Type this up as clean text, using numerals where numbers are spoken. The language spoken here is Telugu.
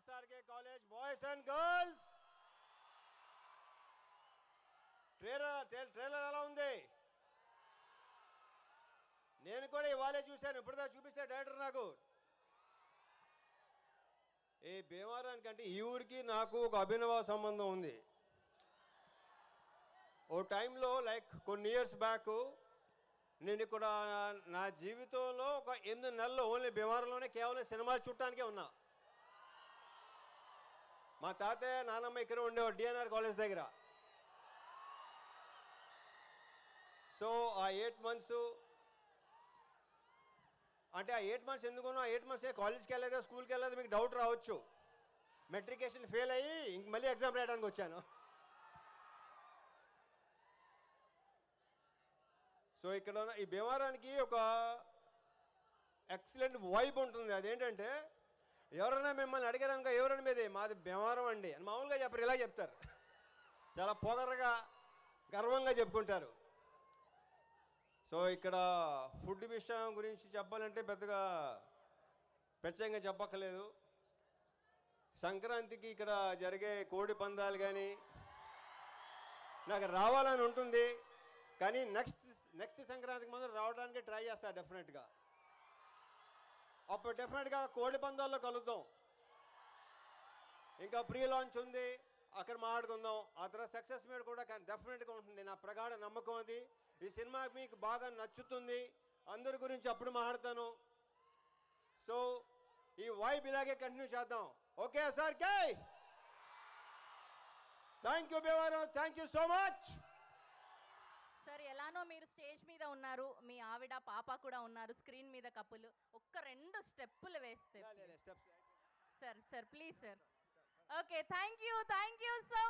SRK college boys and girls. Trailer ఎలా ఉంది? నేను కూడా ఇవాళే చూశాను, ఇప్పుడుదా చూపిస్తే డైరెక్టర్ నాకు. ఈ భీమవరానికి అంటే ఈ ఊరికి నాకు ఒక అభినవ సంబంధం ఉంది. ఓ టైంలో లైక్ కొన్ని ఇయర్స్ బ్యాక్ నేను ఇక్కడ నా జీవితంలో ఒక 8 నెలలు ఓన్లీ భీమవరంలోనే కేవలం సినిమాలు చూడటానికే ఉన్నా. మా తాతయ్య నానమ్మ ఇక్కడ ఉండేవాడు డిఎన్ఆర్ కాలేజ్ దగ్గర. సో ఆ 8 మంత్స్ అంటే ఆ 8 మంత్స్ ఎందుకున్నా, ఆ 8 మంత్స్ కాలేజ్కి వెళ్ళలేదా స్కూల్కి వెళ్ళలేదా మీకు డౌట్ రావచ్చు. మెట్రికేషన్ ఫెయిల్ అయ్యి ఇంక మళ్ళీ ఎగ్జామ్ రాయడానికి వచ్చాను. సో ఇక్కడ ఈ భీమవరానికి ఒక ఎక్సలెంట్ వైబ్ ఉంటుంది. అదేంటంటే ఎవరైనా మిమ్మల్ని అడిగారనుకో ఎవరైనా మీది మాది భీమవరం అండి అని మామూలుగా చెప్పరు, ఇలా చెప్తారు. చాలా పొగరగా గర్వంగా చెప్పుకుంటారు. సో ఇక్కడ ఫుడ్ విషయం గురించి చెప్పాలంటే పెద్దగా ప్రత్యేకంగా చెప్పక్కర్లేదు. సంక్రాంతికి ఇక్కడ జరిగే కోడి పందాలు కానీ నాకు రావాలని ఉంటుంది, కానీ నెక్స్ట్ సంక్రాంతికి మాత్రం రావడానికి ట్రై చేస్తా డెఫినెట్గా. అప్పుడు డెఫినెట్గా కోడి పందాల్లో కలుద్దాం. ఇంకా ప్రీ లాంచ్ ఉంది, అక్కడ మాట్లాడుకుందాం. ఆ తర్వాత సక్సెస్ మీద కూడా డెఫినెట్గా ఉంటుంది, నా ప్రగాఢ నమ్మకం అది. ఈ సినిమా మీకు బాగా నచ్చుతుంది, అందరి గురించి అప్పుడు మాట్లాడతాను. సో ఈ వైబ్ ఇలాగే కంటిన్యూ చేద్దాం. Okay sir K thank you Bhimavaram, thank you so much. Sir ఎలానో మీరు స్టేజ్ మీద ఉన్నారు, మీ ఆవిడ పాప కూడా ఉన్నారు స్క్రీన్ మీద కప్పులు, ఒక్క 2 స్టెప్పులు వేస్తే sir please sir. Okay thank you so